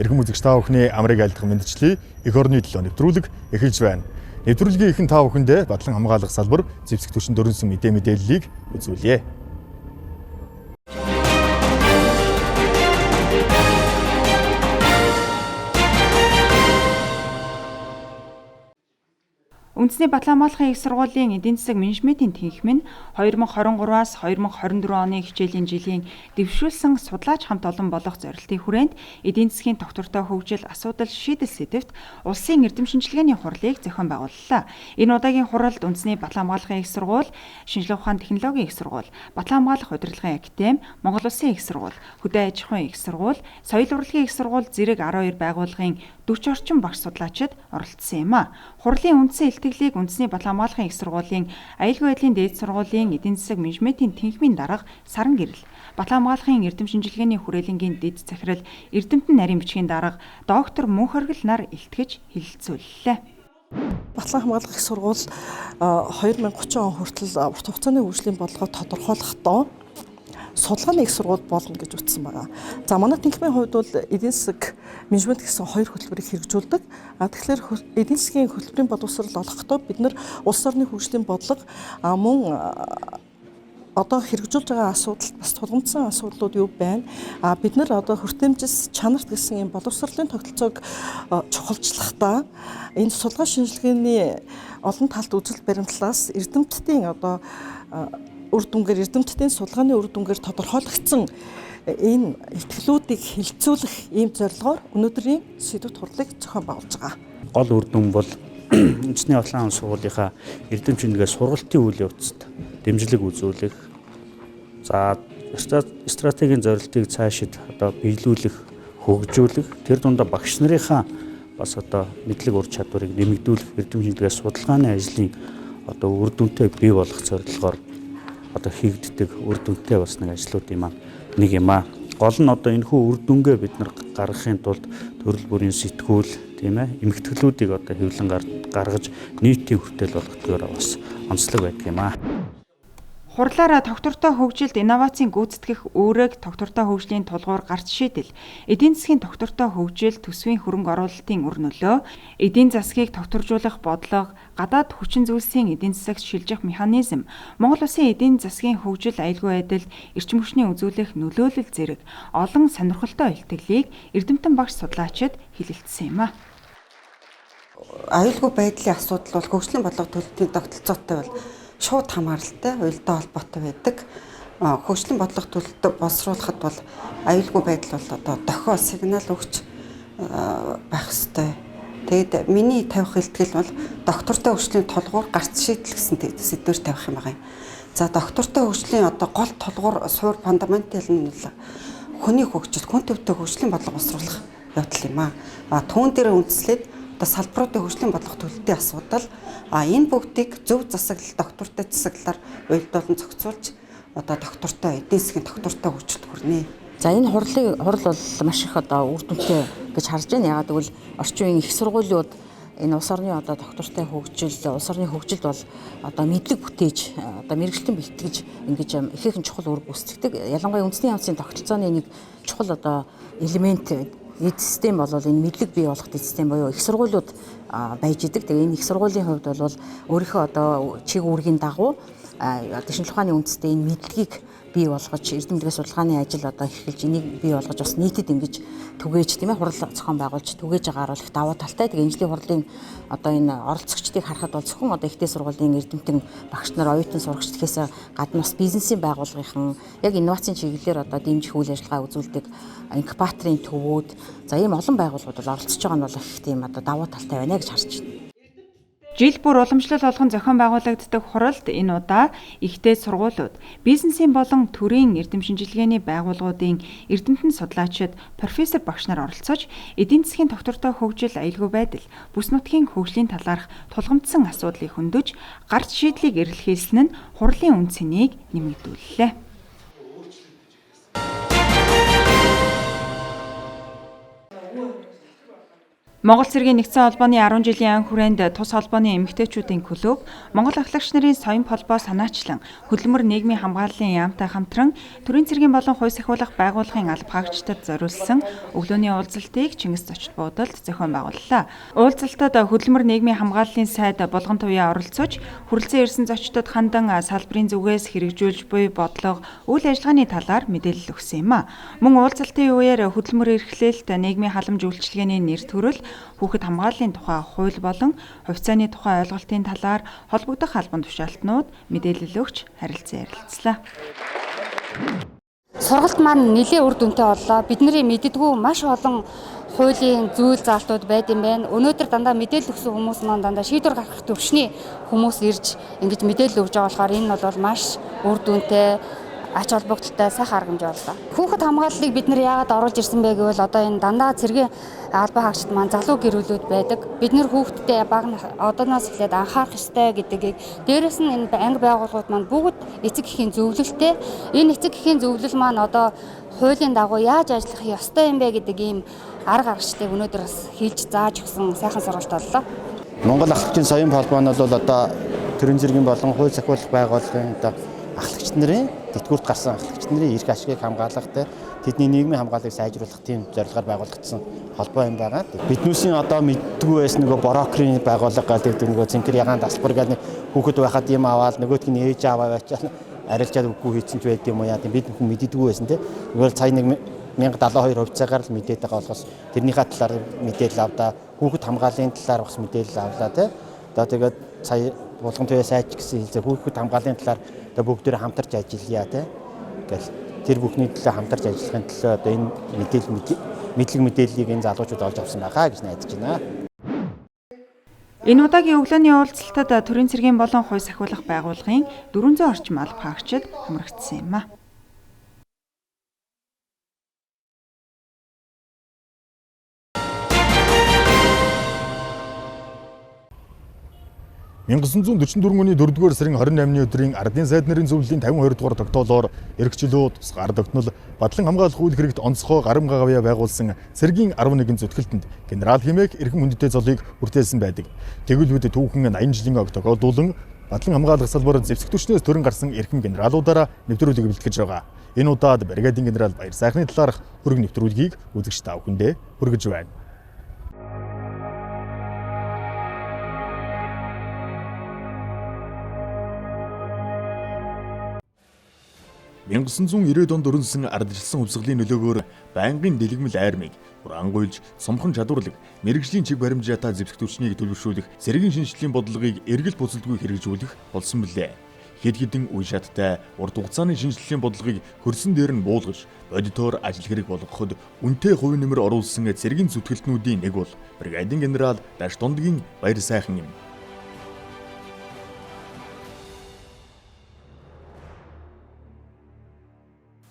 Эрхэм үзэгч та бүхний амрыг айлдах мэндчлээ. Эх орны төлөө нэвтрүүлэг эхэлж байна. Нэвтрүүлгийн ихэнх та бүхэндээ Батлан хамгаалах салбар зэвсэг түвшин дөрөнсөн мэдээллийг үзүүлье. Үндэсний Батлан хамгаалахын их сургуулийн эдийн засаг менежментийн тэнхим нь 2023-аас 2024 оны хичээлийн жилийн дэвшүүлсэн судлаач хамт олон болох зорилтын хүрээнд эдийн засгийн доктортой хөгжил асуудал шийдэл сэдэвт улсын эрдэм шинжилгээний хурлыг зохион байгууллаа. Энэ удаагийн хуралд үндэсний Батлан хамгаалахын их сургууль, шинжилгээ ухааны технологийн их сургууль, Батлан хамгаалах удирдлагын академи, Монгол Улсын их сургууль, хөдөө аж ахуйн их сургууль, соёл урлагийн их сургууль зэрэг 12 байгууллагын 40 орчим багш судлаачид оролцсон юм а. Хурлын үндсэн илтгэлийг үндэсний Батлан хамгаалахын их сургуулийн аюулгүй байдлын дээд сургуулийн эдийн засаг менежментийн тэнхимийн дарга Саран Гэрэл, Батлан хамгаалахын эрдэм шинжилгээний хүрээлэнгийн дэд захирал Эрдэмтэн нарийн бичгийн дарга доктор Мөнхөргөл нар илтгэж хэлэлцүүллээ. Батлан хамгаалах их сургууль 2030 он хүртэл урт хугацааны хөгжлийн бодлогоо тодорхойлохдоо судалгааны их сургууль болно гэж утсан байгаа. За манай тэнхимийн хувьд бол эдийн засаг менежмент гэсэн хоёр хөтөлбөрийг хэрэгжүүлдэг. Тэгэхээр эдийн засгийн хөтөлбөрийн боловсрол олохдоо бид нар улс орны хөгжлийн бодлого мөн одоо хэрэгжүүлж байгаа асуудал бас тулгымдсан асуудлууд юу байна? Бид нар одоо хүртээмжис чанарт гэсэн юм боловсролын тогтолцоог чухалчлахдаа энэ судалгаа шинжилгээний олон талт үзэл баримтлалаас эрдэмтдийн одоо үр дүнгээр эрдэмтдийн судалгааны үр дүнгээр тодорхойлогдсон энэ итгэлүүдийг хилцүүлэх ийм зорилгоор өнөөдрийн сэдвт хурлыг зохион байгуулж байгаа. Гол үр дүн бол үндэсний Батлан сургуулийнхаа эрдэм шинжилгээ сургалтын үйл явцад дэмжлэг үзүүлэх, за стратегийн зорилтыг цаашид одоо биелүүлэх, хөгжүүлэх, тэр дундаа багш нарынхаа бас одоо мэдлэг ур чадварыг нэмэгдүүлэх, эрдэм шинжилгээ судалгааны ажлын одоо үр дүнтэй бий болгох зорилгоор одоо хийгддэг үр дүнтэй бас нэг ажлууд нэг юм аа. Гол нь одоо энэхүү үр дүнгээ бид нар гаргахын тулд төрөл бүрийн сэтгүүл, тийм ээ, эмгэтгэлүүдийг одоо хэвлэн гаргаж нийтийн хүртэл болгохгүйгээр бас онцлог байдаг юм аа. Хурлаараа доктортой хөгжилд инновацийн гүйцэтгэх үүрэг доктортой хөгжлийн тулгуур гарч шийдэл, эдийн засгийн доктортой хөгжил төсвийн хөрөнгө оруулалтын үр нөлөө, эдийн засгийг докторжуулах бодлого, гадаад хүчин зүйлсийн эдийн засагт шилжих механизм, Монгол Улсын эдийн засгийн хөгжил аюулгүй байдал, эрчим хүчний үзүүлэх нөлөөлөл зэрэг олон сонирхолтой илтгэлийг эрдэмтэн багш судлаачид хэлэлцсэн юм а. Аюулгүй байдлын асуудал бол хөгжлийн бодлого төлөвлөлтийн тогтолцоотой бол шууд хамааралтай, уялдаа холбоотой байдаг. Хөгжлийн бодлого төлөвлөлтөд боловсруулахад бол аюулгүй байдал бол одоо дохио сигнал өгч байх ёстой. Тэгэд миний тавих илтгэл бол доктортой хөгжлийн тулгуур гарц шийдэл гэсэн сэдвээр тавих юм байна. За доктортой хөгжлийн одоо гол тулгуур суур фундаментал нь бол хүний хөгжил, хүн төвтэй хөгжлийн бодлого боловсруулах явдал юм а. Түүн дээр үндэслээд салбаруудын хөгжлийн бодлого төлөлтийн асуудал энэ бүгдийг зөв засаглал доктортой засаглалаар уялдуулан зохицуулж одоо доктортой эдийн засгийн доктортой хөгжилд хүрнэ. За энэ хурал бол маш их одоо үр дүнтэй гэж харж байна. Ягаад гэвэл орчин үеийн их сургуулиуд энэ улс орны одоо доктортой хөгжил, улс орны хөгжилд бол одоо мэдлэг бүтээж, одоо мэрэгчлэн бэлтгэж ингэж ихээхэн чухал үр гүйцэтгэдэг. Ялангуяа үндэсний явцын тогтолцооны нэг чухал одоо элемент эд систем бол энэ мэдлэг бий болгох эд систем буюу их сургуулиуд байж идэг. Тэгээ энэ их сургуулийн хувьд бол өөрийнхөө одоо чиг үүргийн дагуу шинжилгээ ухааны үндэстэй энэ мэдлэгийг бий болгож эрдэмтдийн судалгааны ажил одоо эхэлж энийг бий болгож бас нийтэд ингэж түгээж тийм ээ хурал зохион байгуулж түгээж байгаагаар бол их даваа талтай. Тэгээ энэ жилийн хурлын одоо энэ оролцогчдыг харахад бол зөвхөн одоо ихтэй сургуулийн эрдэмтэн багш нар оюутан сурагчдээс гадна бас бизнесийн байгууллагын яг инновацийн чиглэлээр одоо дэмжих үйл ажиллагаа үзүүлдэг инкубаторын төвүүд за ийм олон байгууллагууд бол оролцож байгаа нь бол их тийм одоо даваа талтай байна гэж харж байна. Жил бүр уламжлал болгон зохион байгуулагддаг хуралд энэ удаа ихтэй сургуулиуд, бизнесийн болон төрийн эрдэм шинжилгээний байгууллагуудын эрдэмтэн судлаачид, профессор багш нар оролцож, эдийн засгийн доктортой хөгжил аюулгүй байдал, бүс нутгийн хөгжлийн талаарх тулгамдсан асуудлыг хөндөж, гарч шийдлийг эрэлхийлсэн нь хурлын үн цэнийг нэмэгдүүллээ. Монгол цэргийн нэгдсэн холбооны 10 жилийн ан хүрээнд тус холбооны эмэгтэйчүүдийн клуб, Монгол ахлагч нарын соён холбоо санаачлан, хөдөлмөр нийгмийн хамгааллын яамтай хамтран төрийн цэргийн болон хуйс ахиулах байгууллагын алба хаагчдад зориулсан өглөөний уулзалтыг Чингис зочид буудалд зохион байгууллаа. Уулзалтад хөдөлмөр нийгмийн хамгааллын сайд Булган Тувьяа оролцож, хүрэлцэн ирсэн зочдод хандан салбарын зүгээс хэрэгжүүлж буй бодлого, үйл ажиллагааны талаар мэдээлэл өгсөн юм а. Мөн уулзалтын үеэр хөдөлмөр эрхлэлт, нийгмийн халамж үйлчилгээний нэр төрөл, хүүхэд хамгааллын тухай хууль болон хувьцааны тухай ойлголтын талаар холбогдох албан тушаалтнууд мэдээлэл өгч харилцан ярилцлаа. Сургалт маань нэлээд үр дүнтэй боллоо. Бидний мэддэггүй маш олон хуулийн зүйл заалтууд байд юм байна. Өнөөдөр дандаа мэдээлэл өгсөн хүмүүс маань дандаа шийдвэр гаргах төвшний хүмүүс ирж ингэж мэдээлэл өгж байгаа болохоор энэ бол маш үр дүнтэй, ач холбогдолтой сайхан арга хэмжээ боллоо. Хүүхэд хамгааллыг бид нэр яагаад оруулж ирсэн бэ гэвэл одоо энэ дандаа цэргийн албан хаагчид маань залуу гэрүүлүүд байдаг. Бид нэр хүүхэдтэй баг одооноос эхлээд анхаарах ёстой гэдгийг, дээрэс нь энэ анги байгууллагууд маань бүгд эцэг эхийн зөвлөлттэй. Энэ эцэг эхийн зөвлөл маань одоо хуулийн дагуу яаж ажиллах ёстой юм бэ гэдэг ийм арга аргачлалыг өнөөдөр бас хийж зааж өгсөн сайхан сургалт боллоо. Монгол ахлагчийн соён холбоо нь бол одоо төрийн цэргийн болон хууль захиалах байгууллагын одоо ахлагч нарын тэтгэврт гарсан ахлагч нарын эрх ашигыг хамгаалах, тэдний нийгмийн хамгааллыг сайжруулах тийм зорилгоор байгуулагдсан холбоо юм байгаа. Биднүүсийн одоо мэддэггүй байсан нөгөө брокерийн байгууллага гэдэг нөгөө цэнхэр ягаан тасалбар гэдэг хүүхэд байхад юм аваад нөгөөдг нь ээж аваа байчаал арилжаад үгүй хийсэн ч байд юм уу яа тийм бид хүн мэддэггүй байсан тийм. Нөгөө сая 1072 хувьцаагаар л мэдээд байгаа болохоос тэрнийхээ талаар мэдээлэл авдаа, хүүхэд хамгааллын талаар бас мэдээлэл авлаа тийм. Одоо тэгээд сая Булган Тувьяа сайд гэсэн хэлцээ хүүхэд хамгааллын талаар одоо бүгдээр хамтарч ажиллая тийм. Ингээл тэр бүхний төлөө хамтарч ажиллахын төлөө одоо энэ мэдээллийг энэ залуучууд олж авсан байхаа гэж найдаж байна. Энэ удаагийн өглөөний уулзалтад төрийн цэргийн болон хуйс ахиулах байгууллагын 400 орчим алба хаагчид хамрагдсан юм а. 1944 оны 4-р сарын 28-ны өдрийн ардын сайд нарын зөвлөлийн 52 дугаар тогтоолоор эрхчлөө тусгаар тогтнол батлан хамгаалах үйл хэрэгт онцгой гарам гавья байгуулсан цэргийн 11 зүтгэлтэнд генерал хэмээх эрхэм хүндэтэй золыг хүртээсэн байдаг. Тэгвэл бид түүхэн 80 жилийн ог тогтоодуулан батлан хамгаалах салбар зэвсэг түвшнээс төрөн гарсан эрхэм генералуудаараа нэвтрүүлэг бэлтгэж байгаа. Энэ удаад бригадын генерал Баяр сайхны талаарх хөрөг нэвтрүүлгийг үзэгч та бүхэндээ хүргэж байна. 1990 онд өрнөсөн ардчилсан хувьсгалын нөлөөгөөр байнгын дэлгэмэл айрмыг урангуйлж, сумхан чадварлаг, мэрэгжлийн чиг баримжаатай зэвсэг түвшнийг төлөвшүүлэх, цэргийн шинжилгээний бодлогыг эргэл буцалтгүй хэрэгжүүлэх болсон билээ. Хэд хэдэн үе шаттай урт хугацааны шинжилгээний бодлогыг хөрсөн дээр нь буулгаж, бодитоор ажил хэрэг болгоход үнэтэй хувь нэмэр оруулсан цэргийн зүтгэлтнүүдийн нэг бол бригадын генерал Даш Дундгийн Баяр сайхан юм.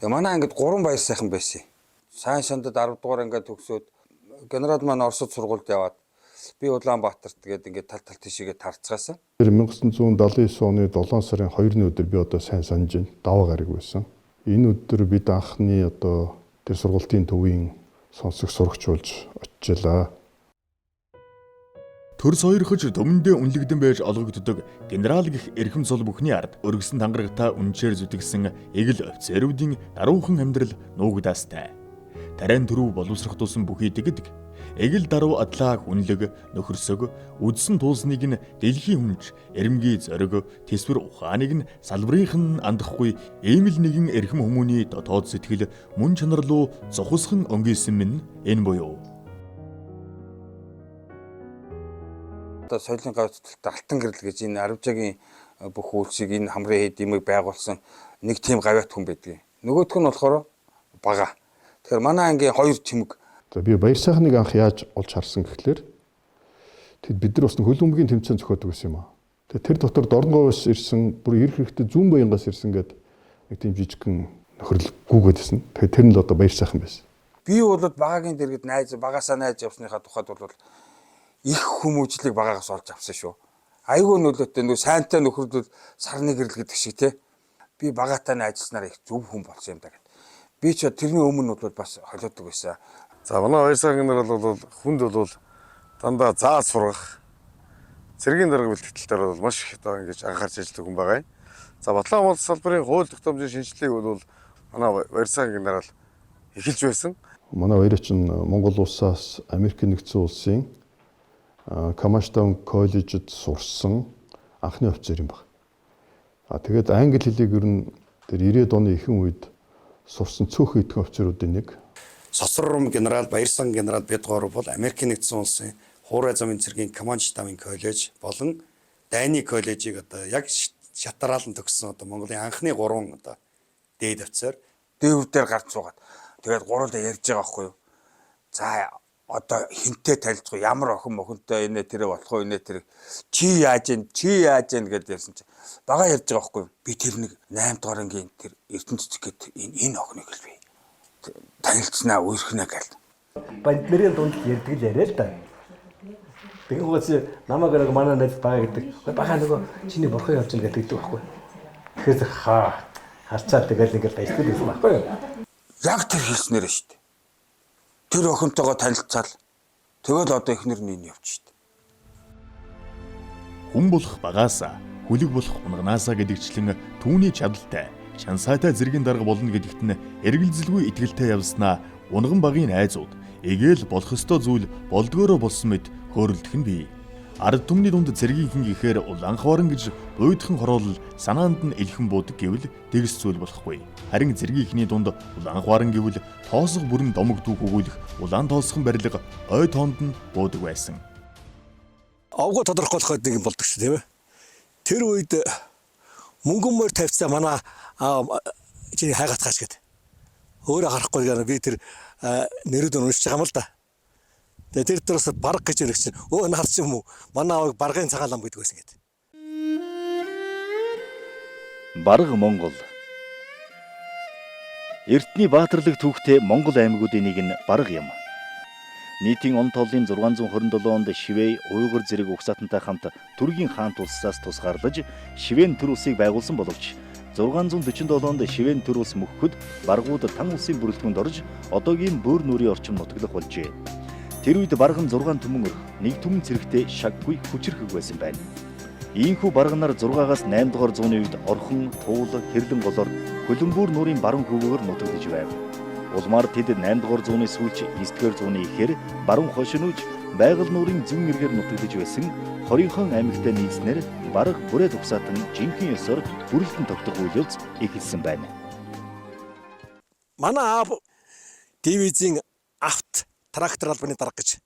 Манай ангид 3 баяр сайхан байсан. Сайн сандад 10 дугаар ангид төгсөөд генерал маань Оросд сургуульд яваад би Улаанбаатарт тэгээд ингээд тал тийшээгээ тарцгаасан. 1979 оны 7 сарын 2-ны өдөр би одоо сайн санаж байна. Даваа гараг байсан. Энэ өдөр бид анхны одоо тэр сургуулийн төвийн сонсох сурагч болж очижлаа. Төрс хоёрхож төмөндөө үнэлэгдэн байж олгогддог генерал гэх эрхэм цол бүхний ард өргөсөн тангарагтай үнчээр зүтгсэн эгэл офицеруудын даруухан амьдрал нуугдаастай. Тарайн төрөв боловсрох тусан бүхий дэгдэг. Эгэл даруй адлаа хүнлэг нөхөрсөг үдсэн туулсныг нь дэлхийн хүнч эрэмгийн зориг тэсвэр ухааныг нь салбарынх нь андахгүй ийм л нэгэн эрхэм хүмүүний дотоод сэтгэл мөн чанар руу зохисхон өнгийсэн минь энэ буюу соёлын гавьцалтай алтан гэрэл гэж энэ Аравжагийн бүх үйлсийг энэ хамрын хэд юмыг байгуулсан нэг тийм гавьяат хүн байдгийг. Нөгөөх нь болохоор бага. Тэгэхээр манай ангийн 2 чимэг. За би Баяр сайхныг анх яаж олж харсан гэхлээр тэд бид нар бас хөлбөмбөгийн тэмцээн зохиодог гэсэн юм аа. Тэгээ тэр дотор Дорнговоос ирсэн бүр ирэх хэрэгтэй зүүн баянгаас ирсэн гэдэг нэг тийм жижигхэн нөхрөл гүгэдсэн. Тэгээ тэр нь л одоо Баяр сайхан байсан. Би бол багагийн дэргэд багасаа найз явсныхаа тухайд бол их хүмүүжлийг багаагаас олж авсан шүү. Айгүй нөлөөтэй нөө сайнтай нөхрөл сарны гэрэл гэдэг шиг те. Би багаатай ажилласнаар их зөв хүн болсон юм да гэд. Би ч тэрний өмнө бол бас холиодог байсан. За манай Баяр сайхан нар бол хүнд бол дандаа зааж сургах цэргийн дарга бэлтгэл дээр бол маш их одоо ингэж анхаарч ажилладаг хүн байгаа юм. За Батлан амлалт салбарын хууль тогтоомжийн шинжилгээг бол манай Баярсан генерал эхэлж байсан. Манай баярч нь Монгол улсаас Америк нэгдсэн улсын Камаштаун коллежид сурсан анхны офицер юм баг. Тэгээд англи хэлийг ер нь тэр 90-ад оны ихэнх үед сурсан цөөхөн идэвхтэй офицеруудын нэг. Сосром генерал Баярсан генерал Бэдгоор бол Америк нэгдсэн улсын хуурай замын цэргийн Камаштаун коллеж болон Дайны коллежийг одоо яг шатараалан төгссөн одоо Монголын анхны 3 одоо дээд офицер дээвэр дээр гарч суугаад тэгээд гуруулаа ярьж байгаа байхгүй юу. За одоо хинтээ танилцгүй ямар охин мохинтой инээ тэрэ болох уу инээ тэр чи яаж ийн гэдээ ярьсан чи бага ярьж байгаа байхгүй юу. Би тэр нэг 8 дугаар ангийн тэр ертөнцөд гээд энэ охиныг л би танилцснаа үерхнэ гэл. Банднэрийн дунд ярьдаг л яриа л да. Тэгэх үгээс намайг нэг манай найз бага гэдэг. Бага нөгөө чиний бурхан явж байгаа гэдэг байхгүй. Тэгэхээр харцаа тэгэл нэг л баясдаг гэсэн байхгүй юу? Яг тэр хэлснээр шүү дээ. Тэр охинтойгоо танилцаал. Тэгэл одоо эхнэр нь явж шүү дээ. Хүн болох багаасаа, хүлэг болох унганаасаа гэдэгчлэн түүний чадaltaй, шансаатай зэргийн дарга болно гэдэгт нь эргэлзэлгүй итгэлтэй явснаа унган багийн айзууд эгээл болох ёстой зүйл болдгоороо болсон мэт хөөрөлдөх нь бий. Ард түмний дунд цэргийнхэн ихээр улаанхаваран гэж буйдхан хороолол санаанд нь элхэн буудаг гэвэл тэгс зүйл болохгүй. Харин цэргийнхний дунд улаанхаваран гэвэл тоосго бүрэн домог дүүх өгүүлэх улаан тоосхон барилга ой тоонд нь буудаг байсан. Овго тодорхойлоход нэг юм болдог шүү тийм ээ. Тэр үед мөнгөн мөр тавьцаа манай чиний хайгаад хааш гээд. Өөрөө харахгүй би тэр нэрүүд уншиж байгаа юм л да. Тэгээ тэр дээрээс бараг гэж ирэх чинь өө наарч юм уу? Манай авыг баргын цагаалам гэдэг байсан гэдэг. Бараг Монгол. Эртний баатарлаг түүхтэй Монгол аймагуудын нэг нь бараг юм. Нийтийн он тооллын 627 онд Шивэй Уйгур зэрэг угсаатантай хамт Түргийн хаан улсаас тусгаарлаж Шивэн төр улсыг байгуулсан боловч 647 онд Шивэн төр улс мөхөхөд баргууд тан улсын бүрэлдэхүүнд орж одоогийн Бөөр нүрийн орчим нутаглах болжээ. Тэр үед барган 6 түмэн өрх, нэг түмэн цэрэгтэй шаггүй хүчрхэг байсан байна. Ийхүү барганаар 6-аас 8 дугаар зууны үед Орхон, Туул, Хэрлэн голоор Хөлбөмбөр нуурын баруун хөвгөөр нутагдж байв. Улмаар тэд 8 дугаар зууны сүүлч 9 дугаар зууны ихээр баруун хошинууж Байгал нуурын зүүн эргээр нутагдж байсан Хоринхон аймагтай нийцнэр бараг бүрээд угсаатан жинхэнэ ёсоор бүрэлдэн тогтох үйл явц эхэлсэн байна. Манай аав дивизийн авт трактор албаны дарга гэж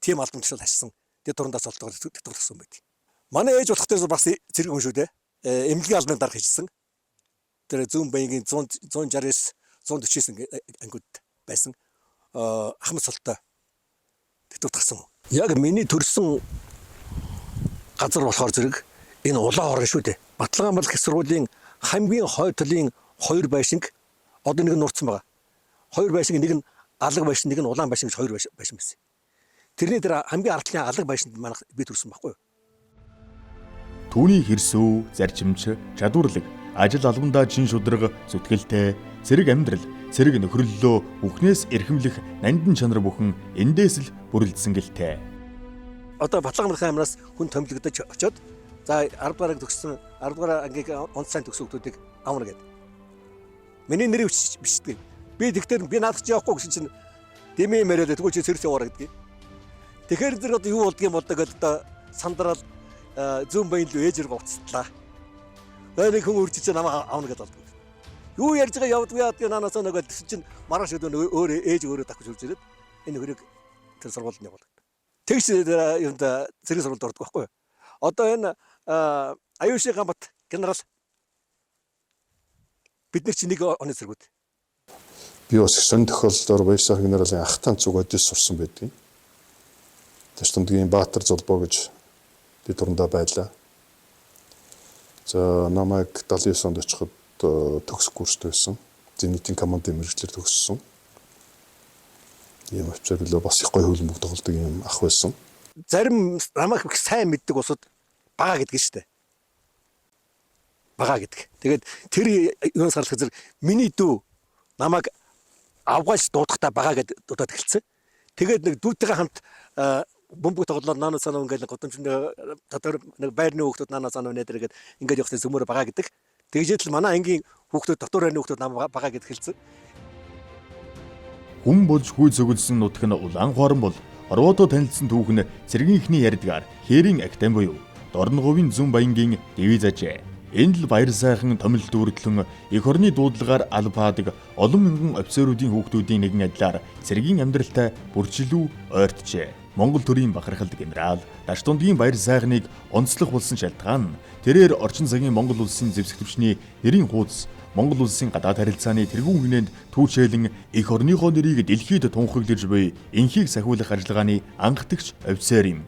тийм албан тушаал ашигласан. Тэд дундаас олдгоор тэтгүүлсэн байт. Манай ээж болох дээр бас зэрэг хүн шүү дээ. Эмнэлгийн албаны дарга хийжсэн. Тэр зүүн баянгийн 169 149 ангид байсан Ахмад Солтой тэтгүүлсэн. Яг миний төрсэн газар болохоор зэрэг энэ улаан орон шүү дээ. Батлан амлалт их сургуулийн хамгийн хой талын 2 байшинг одоо нэг нь нурцсан байгаа. 2 байшинг нэг нь алга байшин нэг нь улаан байшин гэж 2 байшин байсан. Тэрний дээр хамгийн ардлын алга байшинд манайх би төрсөн байхгүй юу? Түүний хэрсүү, зарчимч, чадварлаг, ажил албандаа чин шудраг, зүтгэлтэй, зэрэг амьдрал, зэрэг нөхрөллөө бүхнээс эрхэмлэх нандин чанар бүхэн эндээс л бүрэлдсэн гэлтэй. Одоо Батлан амлалын амраас хүн томилогдож очиод за 10 дугаарыг төгссөн 10 дугаар ангийг онцлайн төгсөн хүмүүсийг авна гэдэг. Миний нэрийг бичдэг. Би тэгтэр би наадах чи явахгүй гэсэн чинь дэмээ мөрөөд тэгвэл чи сэрс яваараа гэдгийг. Тэгэхээр зэрэг одоо юу болдгийг болдог гэдэг одоо сандрал зүүн баян руу ээжээр гоцтлаа. Нэг хүн үржиж намайг авна гэдэг болдог. Юу ярьж байгаа явдгүй яадгийг наанаас нөгөө тэгсэн чинь маргааш өдөр өөр ээж өөрөө давхиж үрж ирээд энэ хөрийг тэр сургуульд явуулдаг. Тэгш юунд зэрэг сургуульд ордог байхгүй юу? Одоо энэ Аюуши Гамбат генерал бид нар чи нэг оны зэргүүд. Би бас сон тохиолдолд Баярсан генералын ах таан цуг одис сурсан байдгийг. Тэс тундгийн Баатар Зулбоо гэж тэд дундаа байлаа. За намайг 79 онд очиход төгс курстэй байсан. Зенитийн командын мэргэжлэр төгссөн. Ийм офицер билүү бас их гоё хөлбөмбөг тоглодог юм ах байсан. Зарим намайг их сайн мэддэг усуд бага гэдэг шүү дээ. Бага гэдэг. Тэгээд тэр юунаас гарах зэрэг миний дүү намайг авгаач дуудахтаа бага гэдээ дуудаад эхэлсэн. Тэгээд нэг дүүтэйгээ хамт бөмбөг тоглоод наануу санаа ингээл годомчны дотор нэг байрны хүүхдүүд наануу санаа нээдэр гээд ингээд явахтай зөмөр байгаа гэдэг. Тэгжээд л манай ангийн хүүхдүүд дотор байрны хүүхдүүд нам байгаа гэд хэлсэн. Хүн болж хүй цогөлсөн нутаг нь улаан хорон бол орвоодо танилцсан түүх нь цэргийн ихний ярьдгаар хээрийн актем буюу Дорноговын Зүн Баянгийн девиз ажээ. Энд л баяр сайхан томилт дүүрдлэн эх орны дуудлагаар албаадаг олон мянган офицеруудын хүүхдүүдийн нэгэн адилаар цэргийн амьдралтай бүрчлүү ойртжээ. Монгол төрийн бахархалд генерал Даштундгийн баяр сайхныг онцлох болсон шалтгаан нь тэрээр орчин цагийн Монгол улсын зэвсэг төвчний нэрийн хуудас Монгол улсын гадаад харилцааны тэргүүн хийнэнд түүчээлэн эх орныхоо нэрийг дэлхийд тунхаглаж буй энхийг сахиулах ажиллагааны анхдагч офицер юм.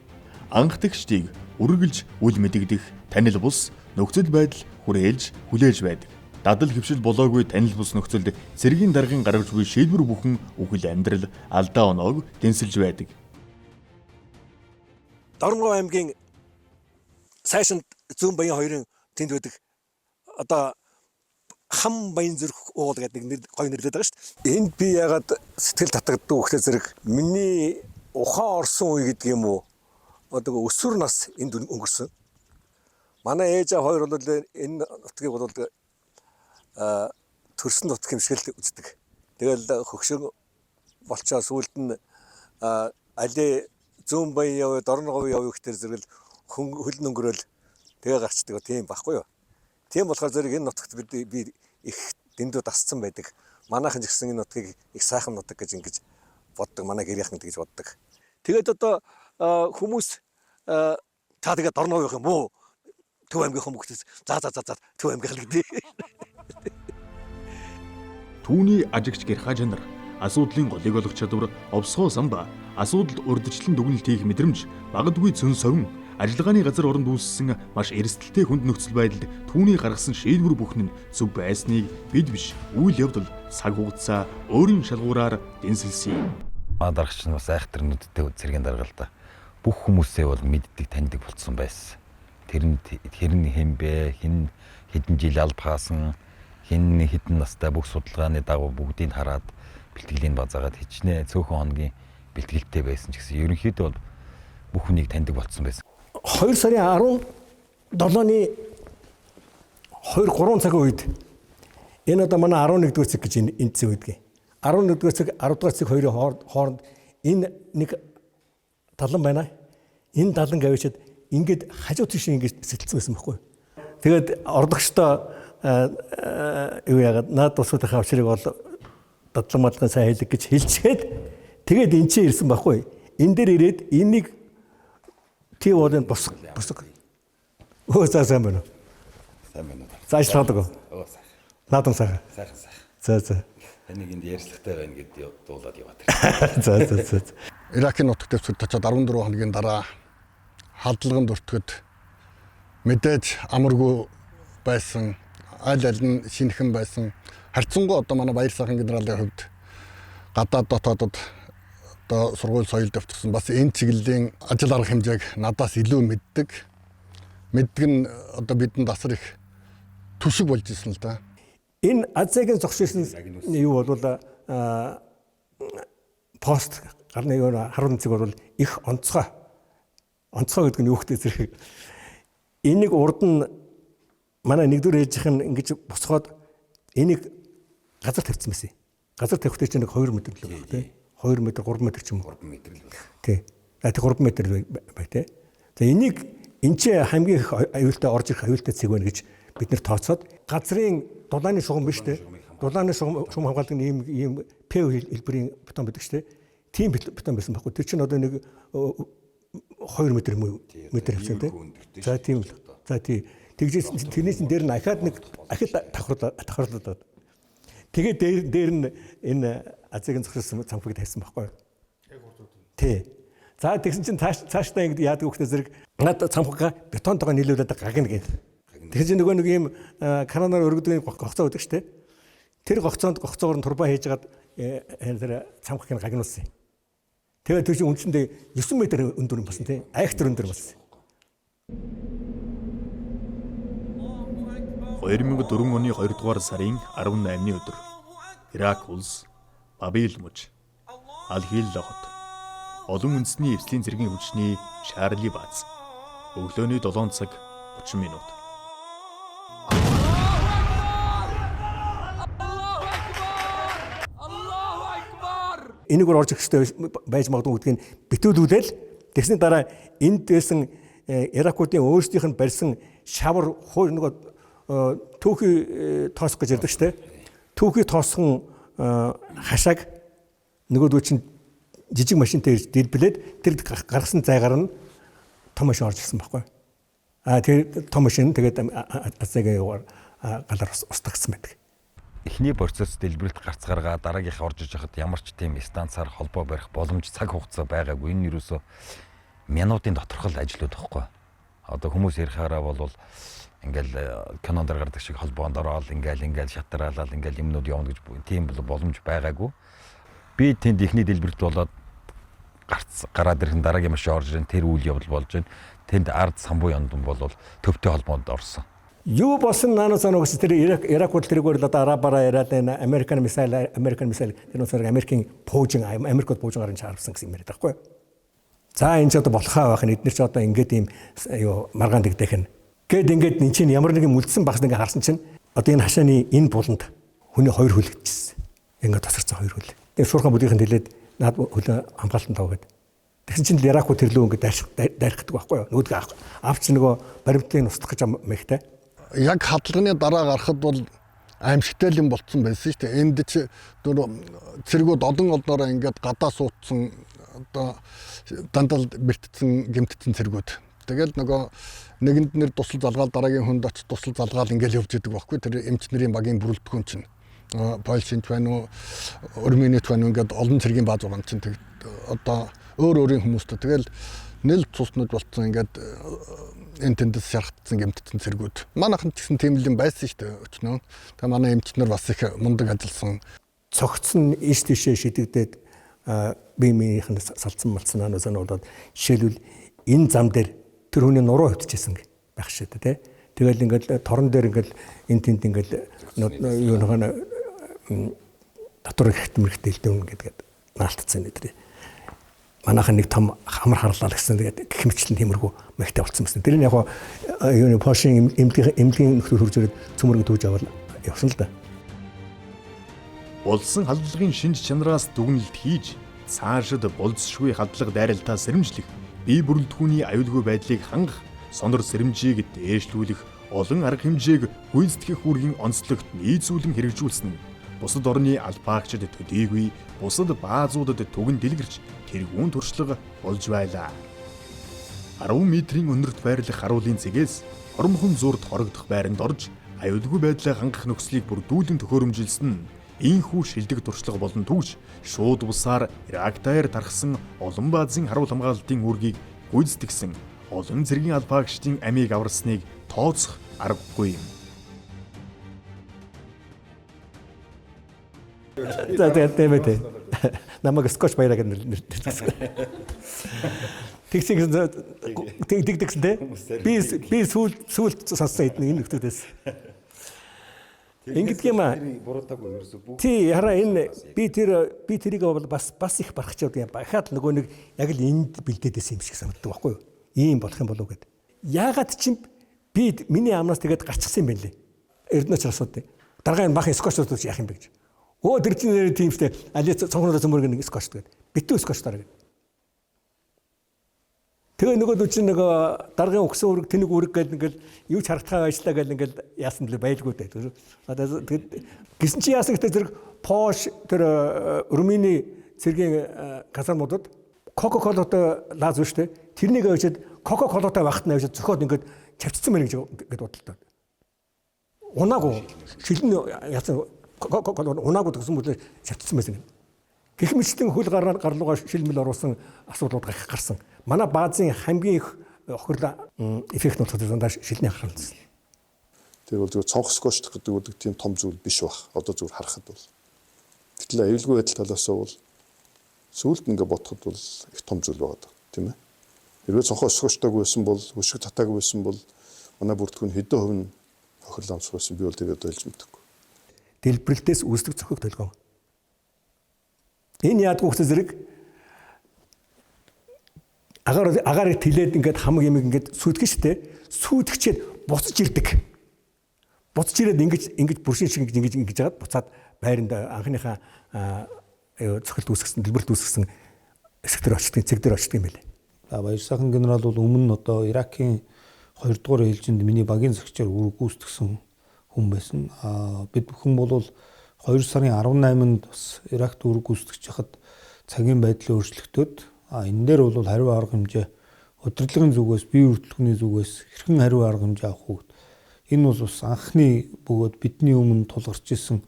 Анхдагчдыг үргэлж үл мэдэгдэх танил бус нөхцөл байдал хүрээлж хүлээж байдаг. Дадал хөвшил болоогүй танил бус нөхцөлд цэргийн даргын гаргаж буй шийдвэр бүхэн үхэл амьдрал алдаа оноог дэнсэлж байдаг. Дорногов аймгийн сайшин Зүүн Баян хоёрын тэнд байдаг одоо хам баян зүрх уул гэдэг нэг гоё нэрлээд байгаа шүү дээ. Энд би ягаад сэтгэл татагддаг вөхтэй зэрэг миний ухаан орсон үе гэдэг юм уу? Одоо өсвөр нас энд өнгөрсөн. Манай ээж хоёр бол энэ нутгийг бол төрсөн нутг юм шиг л үздэг. Тэгэл хөгшин болчоо сүүлд нь али Зүүн Баян яваа, Дорноговын яваа гэхтэр зэрэг хөл өнгөрөөл тэгээ гарчдаг тийм байхгүй юу? Тийм болохоор зэрэг энэ нутагт би их дэндүү дасцсан байдаг. Манайхан ч гэсэн энэ нутгийг их сайхан нутаг гэж ингэж боддог. Манай гэрийнхэн тэгж боддог. Тэгээд одоо хүмүүс та тэгээд Дорноговын юм уу? Төв аймгийн хүмүүст за Төв аймгийн л гэдэг. Түүний ажигч гэрхаа жанр, асуудлын голыг олох чадвар, овсгоо самба, асуудалд урдчлан дүгнэлт хийх мэдрэмж, багдгүй цөн совин, ажиллагааны газар оронд үүссэн маш эрсдэлтэй хүнд нөхцөл байдалд түүний гаргасан шийдвэр бүхэн нь зөв байсныг бид биш, үйл явдал, цаг хугацаа өөрийн шалгуураар дэнсэлсэн юм. Дарагч нь бас айхтар нүдтэй цэргийн даргалда бүх хүмүүсээ бол мэддэг, таньдаг болцсон байсан. Тэр нь хэн бэ? Хэн хэдэн жил албаасан? Хэн хэдэн настай бүх судалгааны дагуу бүгдийг хараад бэлтгэлийн базаагаад хичнээн цөөхөн хоногийн бэлтгэлтэй байсан ч гэсэн ерөнхийдөө бол бүх хүнийг таньдаг болцсон байсан. 2 сарын 17-ны 2-3 цагийн үед энэ одоо манай 11-р цаг гэж энэ цаг үедгээ. 11-р цаг 10-р цаг хоёрын хооронд энэ нэг талан байна. Энэ талан гавьчаад ингээд хажуу тийш ингээд сэтэлцсэн байсан байхгүй. Тэгээд орлогчдоо юу яагаад наад тусуудынхаа авчрыг бол дадлан мадлан сайн хэлэг гэж хэлчихэд тэгээд эн чинь ирсэн байхгүй. Энэ дээр ирээд энийг тий водын босго. Оо сайн байна уу? Сайн байна уу? Зааш таадаг уу? Оо сайхан. Наадам сайхан. Сайхан. За. Энийг энд ярьцлагатай байна гэдээ дуулаад яваад. За. Иракийн нутаг дэвсгэр очоод 14 хоногийн дараа халдлаганд өртгөд мэдээж амаргүй байсан, аль нь шинэхэн байсан. Харьцангуй одоо манай баяр сайхан генералын хувьд гадаад дотоодод одоо сургууль соёл дэвтэрсэн бас энэ чиглэлийн ажил арга хэмжээг надаас илүү мэддэг нь одоо бидэнд асар их түшиг болж ирсэн л да. Энэ Азиагийн зогссон юу бол пост гарны харин цэг бол их онцгой гэдэг нь юу гэдэг зэрэг энийг урд нь манай нэгдүгээр ээжийнх нь ингэж босгоод энийг газар тавьсан байсан. Газар тавихтай чинь нэг 2 м л байна тий. 2 м 3 м ч юм уу. 3 м л байна. Тий. 3 м бай тий. За энийг энэ ч хамгийн их аюултай орж ирэх аюултай цэг байна гэж бид нэр тооцоод газрын дулааны шугам биш тий. Дулааны шугам хамгаалдаг ийм ПВ хэлбэрийн бетон байдаг шүү дээ. Тийм бетон байсан байхгүй. Тэр чинь одоо нэг 2 м юм уу метр хэвчээ тий. За тийм л. За тий. Тэгжээс тэрнээс дээр нь ахад давхарлаад. Тэгээд дээр нь энэ Азиагийн зохиолсон цамхыг тавьсан байхгүй юу? Тий. За тэгсэн чинь цаашдаа ингэ яадаг хөөхтэй зэрэг над цамхгаа бетонтойгоо нийлүүлээд гагна гэдэг. Тэгэхээр нөгөө нэг ийм каноноор өргөдөг гогцоо байдаг шүү дээ. Тэр гогцоогоор нь турбан хийжгаад тэр цамхыг нь гагнуулсан. Тэгээд тэр чинь үндсэндээ 9 м өндөр болсон тий. Айхтар өндөр болсон. 2004 оны 2 дугаар сарын 18-ны өдөр Ирак улс Бабил муж Алхил логот олон үндэсний эвслийн цэргийн хүчний Шарли Бааз. Өглөөний 7 цаг 30 минут. Энэгээр орж ирэх хэрэгтэй байж магадгүй гэдгийг битүүлүүлээл тэгсний дараа энд байсан Иракуудын өөрсдийнх нь барьсан шавар хуур нөгөө түүхий тоосох гэж ярьдаг штэ. Түүхий тоосхон хашааг нөгөөдөө чинь жижиг машинтай ирж дэлбэлээд тэр гаргасан зайгаар нь том машин орж ирсэн байхгүй. Тэр том машин тэгээд азайгаа яваар галаар устгагдсан байдаг. Эхний процесс дэлбэрэлт гарц гаргаа дараагийнхаа орж иж хахад ямар ч тийм станцаар холбоо барих боломж цаг хугацаа байгаагүй. Энэ юусоо минутын доторх ажлууд байхгүй. Одоо хүмүүс ярихаараа бол ингээл кинонд гардаг шиг холбоонд ороод ингээл шатраалал ингээл юмнууд явна гэж тийм боломж байгаагүй. Би тэнд ихний дэлбэрэлт болоод гарц гараад ирэх дараагийн машин орж ирэн тэр үйл явдал болж байна. Тэнд ард самбуу яндун бол төвтэй холбоонд орсон. Юу болсон наанаас анаас тэр Иракууд тэргээр л одоо арабаараа яриад байна. Американ мисайл тэр нөхөр Америкийн пуужин Америкт пуужин гарч харсан гэсэн юм яриад байхгүй. За энэ ч одоо болохоо байх нь эдгээр ч одоо ингээд ийм юу маргаан дэгдэх нь. Гэт ингээд эн чинь ямар нэгэн үлдсэн багс ингээд харсан чинь одоо энэ хашааны энэ буланд хүний хоёр хөл гэжсэн. Ингээд тасарсан хоёр хөл. Тэр шуурхан бүдийнхэн хэлээд наад хөлөө хамгаалтанд тавгээд. Тэгсэн чинь Иракууд тэрлөө ингээд дайрхдаг байхгүй юу. Нөгөөдгөө авч нөгөө баримтыг устгах гэж мэхтэй. Яг хадлагын дараа гарахад бол аимшигтай юм болцсон байсан шүү дээ. Энд ч цэргүүд одоороо ингээд гадаа суудсан одоо дандаа бэртцэн гэмтцэн цэргүүд. Тэгэл нөгөө нэгэнд нэр тусал залгаал дараагийн хүнд очиж тусал залгаал ингээд явж идэг байхгүй. Тэр эмч нарын багийн бүрэлдэхүүн чинь Польшинч байна уу, Урминит байна уу ингээд олон цэргийн бааз байгаа чинь одоо өөр өөрийн хүмүүстэй тэгэл нэл цуснууд болцсон ингээд энэ тэндээс шархтсан гэмтцэн цэргүүд. Манайхан ч гэсэн тийм л юм байсан шүү дээ өчнөө. Тэгээ манай эмчнэр бас их мундаг ажилласан. Цогцсон иш тишээ шидэгдээд биемийнх нь салцсан малцсан анаас нь болоод жишээлбэл энэ зам дээр тэр хүний нуруу хөвтчихсэн байх шиг тий. Тэгэл ингээд торон дээр ингээд энэ тэнд ингээд юу нэг татвар ихтмэрхтэй хэлдэв ингээд наалтцсан нэ. Манайхан нэг том хамар харлаа гэсэн тэгээд гихмчлэн тиймэрхүү мэгтэй болцсон байсан. Тэр нь яг юу Польшийн эмнэлгийн нөхцөл хурж ирээд цөмөргө төвж аваад явсан л да. Улсын халдлагын шинж чанараас дүгнэлт хийж цаашид болцсошгүй халдлага дайралтаа сэрэмжлэх, бие бүрэлдэхүүний аюулгүй байдлыг хангах, сонор сэрэмжийг дээшлүүлэх, олон арга хэмжээг гүйцэтгэх үүргийн онцлогт нийцүүлэн хэрэгжүүлсэн нь бусад орны албаагчид төдийгүй бусад баазуудад түгэн дэлгэрч тэргүүн туршлага болж байлаа. 10 метрийн өнөрт байрлах харуулын цэгээс хормхон зурд хорогдох байранд орж аюулгүй байдлаа хангах нөхцөлийг бүрдүүлэн төхөөрөмжилсөн нь ийхүү шилдэг туршлага болон түгш шууд бусаар Ирактаар тархсан олон баазын харуул хамгаалтын үүргийг гүйцэтгсэн олон цэргийн албаагчдын амийг аварсныг тооцох аргагүй юм. Тэгээд намайг скотч баяраг нэрчсэн. Тэгсэн тэгдэгсэн те. Би сүүлд сонссон энэ нөхдөдөөс. Ингэдэг юм аа. Тий хараа энэ би тэрийг бол бас их барахчаад юм. Бахад нөгөө нэг яг л энд бэлдээдсэн юм шиг санагддаг байхгүй юу? Ийм болох юм болов гэд. Яагаад ч би миний амнаас тэгээд гарчихсан юм бэ лээ. Эрдэнэч асуудаг. Даргаа энэ бахын скотч дууч яах юм бэ гэж. Өө тэр чинь тиймстэй али цонхноо цөмөрг нэг скотч тэгээд битүү скотч дараа гэд. Тэгээ нөгөө чинь нөгөө даргын өгсөн үүрэг тэнэг үүрэг гэдэг ингээл юу ч харагдахаа ажиллаа гэл ингээл яасан л байлгүй дээ. Одоо тэгээд гисэн чи яасан гэдэг зэрэг Пош тэр Румыны цэргийн казармуудад Кока-Колатай лааз биш үү? Тэрнийг авчид Кока-Колатай багт нь авчид зөхиод ингээд чавцсан мэн гэж бодлоо. Унаагүй шилэн яасан унаагүй гэсэн мэт чавцсан байсан. Гэх мэтлэн хөл гарлуугаа шилмэл оруулсан асуудлууд гарсан. Манай баазын хамгийн их охирлоо эффект нутгад дандаа шилний харгалзсан. Тэр бол зөвхөн цонх скотч гэдэг тийм том зүйл биш баг. Одоо зөвхөн харахад бол. Гэтэл аюулгүй байдал талаас нь бол сүүлд ингээ бодоход бол их том зүйл байгаа тийм ээ. Хэрвээ цонхоо скотчтойг байсан бол хөшиг татаагүй байсан бол манай бүрддэхүүн хэдэн хувь нь охирлоо амсах байсан би бол тэгээд ойлгож мэдхгүй. Дэлбэрэлтээс үүсдэг цохог толгой. Энэ яадгүй хүмүүс зэрэг агаарыг тэлээд ингээд хамаг юм ингээд сүйтгэн штэ. Сүйтгэчээд буцаж ирдэг. Буцаж ирээд ингэж бүршин шиг ингэж жагаад буцаад байранд анхныхаа цохилт үүсгэсэн, дэлбэрт үүсгэсэн эсрэг дээр очдөг, цэг дээр очдөг юм байлээ. Баяр сайхан генерал бол өмнө нь одоо Иракийн 2 дугаар ээлжинд миний багийн захичаар үүрэг гүйцэтгэсэн хүн байсан. Бид бүхэн бол 2 сарын 18-нд бас Иракт үүрэг гүйцэтгэж хахад цагийн байдлын өөрчлөгдөд энэ дээр бол хариу арга хэмжээ удирдлагын зүгээс, бие бүртгэгний зүгээс хэрхэн хариу арга хэмжээ авах вэ? Энэ бол бас анхны бөгөөд бидний өмнө тулгарч исэн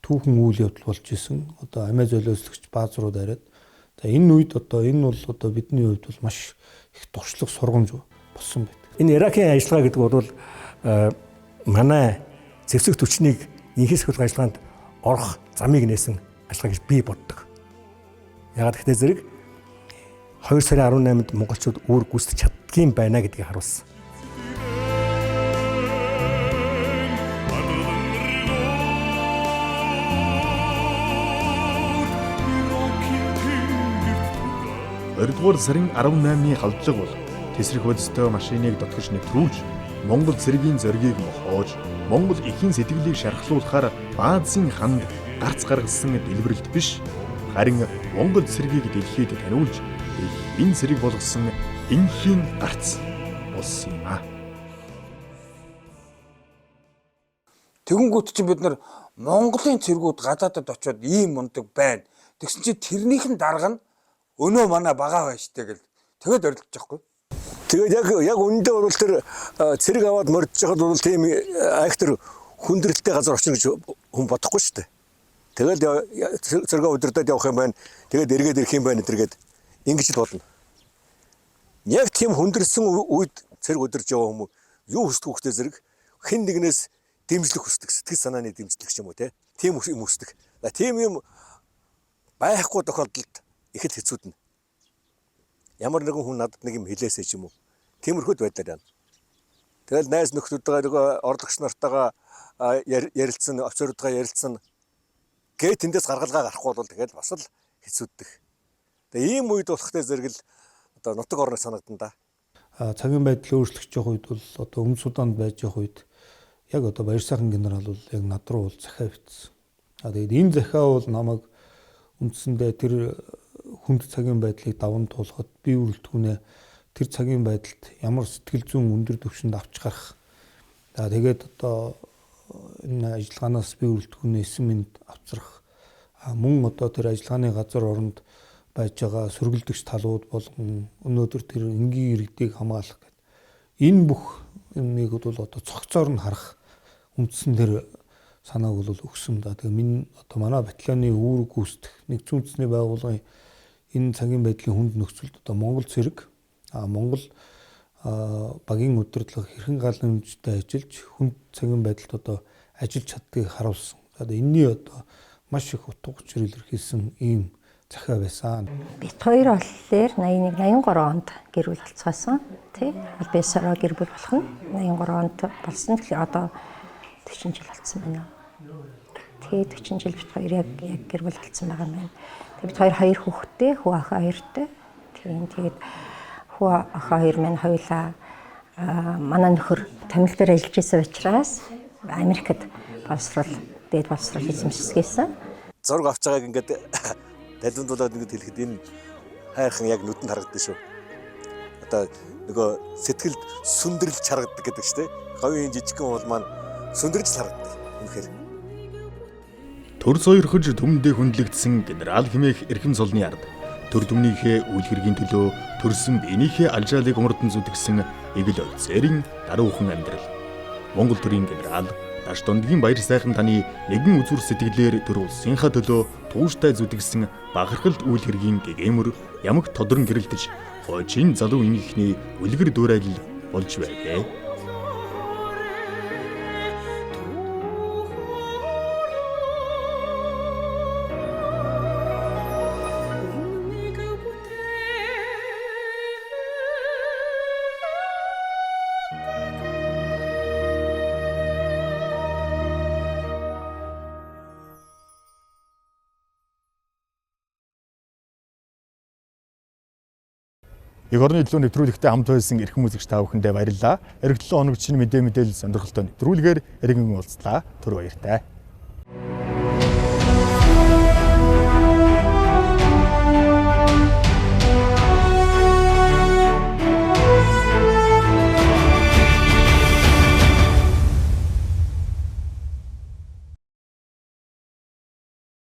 түүхэн үйл явдал болж исэн. Одоо амиа золиослогч бааз руу дараад. За энэ үед энэ бол бидний хувьд бол маш их туршлага сургамж болсон байдаг. Энэ Иракийн ажиллагаа гэдэг бол манай зэвсэг түвшнийг инхээс хөлг ажиллагаанд орох замыг нээсэн ажиллагаа гэж би боддог. Ягаад гэвэл зэрэг 2 сарын 18-нд монголчууд үүрэг гүйцэтгэж чаддгийм байна гэдгийг харуулсан. Ордугаар сарын 18-ны халдлага бол тесрэх бодистой машиныг дотгож нэвтрүүлж, Монгол цэргийн зоригийг мохоож, Монгол эхийн сэтгэлийг шархлуулахаар баазын ханд гарц гаргасан дэлбэрэлт биш, харин Монгол цэргийг дэлхийд таниулж, энэ цэрэг болгосон энхийн гарц болсон юм аа. Тэгэнгүүт чинь бид нар Монголын цэргүүд гадаадад очиод ийм мундаг байна. Тэгсэн чинь тэрнийхэн дарга нь өнөө манай бага байж тээ гэл тэгээд орилдож байхгүй. Тэгээд яг үндэ бол тэр цэрэг аваад мордж байхад бол тийм актер хүндрэлтэй газар очно гэж хүн бодохгүй шүү дээ. Тэгэл цэргээ удирдаад явах юм байна. Тэгээд эргээд ирэх юм байна гэдэргээд ингэж л болно. Яг тийм хүндрэлсэн үед цэрэг удирж яваа хүмүүс юу хүсдэг хөхтэй зэрэг хэн нэгнээс дэмжлэг хүсдэг, сэтгэл санааны дэмжлэг ч юм уу тийм юм хүсдэг. Тийм юм байхгүй тохиолдолд ихэд хэцүүднэ. Ямар нэгэн хүн надад нэг юм хэлээсэй ч юм уу. Тиймэрхүүд байдлаар байна. Тэгэл найз нөхдөдөө орлогч нартайгаа ярилцсан, офицеруудгаа ярилцсан гээ тэндээс гаргалгаа гарахгүй бол тэгэл бас л хэцүүддэг. Тэгээ ийм үед болохтой зэрэг л одоо нутаг орныг санагдан да. Цагийн байдал өөрчлөгдөж явах үед бол одоо Өмнөд Суданд байж явах үед яг одоо Баяр сайхан генерал бол яг над руу бол захиа бичсэн. Тэгээд энэ захиа бол намайг үндсэндээ тэр хүнд цагийн байдлыг даван туулахад би үргэлтгүнээ тэр цагийн байдалд ямар сэтгэл зүйн өндөр түвшинд авч гарах. Тэгээд одоо энэ ажиллагаанаас би үргэлтгүнээ 9 минут авчрах. Мөн одоо тэр ажиллагааны газар оронд байж байгаа сөргөлдөгч талууд болгон өнөөдөр тэр энгийн иргэдийг хамгаалах гэдэг. Энэ бүх юмыг бол одоо цогцоор нь харах үндсэн тэр санааг бол өгсөн да. Тэгээ минь одоо манай батальоны үүрэг гүйцэтгэх нэгдсэн үндэсний байгууллагын энэ цагийн байдлын хүнд нөхцөлд одоо Монгол цэрэг Монгол багийн удирдлага хэрхэн гал хэмжээтэй ажиллаж хүнд цагийн байдалд одоо ажиллаж чаддгийг харуулсан. Одоо энэний одоо маш их утга учир илэрхийлсэн ийм захиа байсан. Бид хоёр болохоор 81 83 онд гэр бүл болцоосон. Тий. Албасараа гэр бүл болох нь 83 онд болсон. Тэгэхээр одоо 40 жил болсон байна. Тэгээд 40 жил бид хоёр яг гэр бүл болцсон байгаа юм байна. Тэгээд бид хоёр хүүхэдтэй, хүү ах хоёртой. Тэгээд хүү ах хоёр маань хоёулаа манай нөхөр тамил дээр ажиллаж байсан учраас Америкт боловсрол, дээд боловсрол эзэмшсэн. Зураг авч байгааг ингээд талбандуулаад ингэж хэлэхэд энэ хайрхан яг нүдэнд харагддаг шүү. Одоо нөгөө сэтгэлд сүндэрлж харагддаг гэдэг чинь тийм. Говийн жижигхэн уул маань сүндэрлж харагддаг. Үнэхээр. Төр сойрхож төмөндөө хүндлэгдсэн генерал хэмээх эрхэм цолны ард төр түмнийхээ үйл хэргийн төлөө төрсөн биенийхээ алжаалыг умардан зүтгэсэн эгэл офицерын даруухан амьдрал. Монгол төрийн генерал Даш дундгийн баяр сайхан таны нэгэн үзүр сэтгэлээр төр улсынхаа төлөө тууштай зүтгэсэн бахархалт үйл хэргийн гэгээмэр ямагт тодрон гэрэлтэж хойчин залуу ингээхний үлгэр дуурайл болж байгээ. Эх орны төлөө нэвтрүүлэгтээ хамт байсан эрхэм үзэгч та бүхэндээ баярлалаа. Эх 7 хоног чинь мэдээлэл сонирхолтой нэвтрүүлгээр иргэн уулзлаа. Түр баяртай.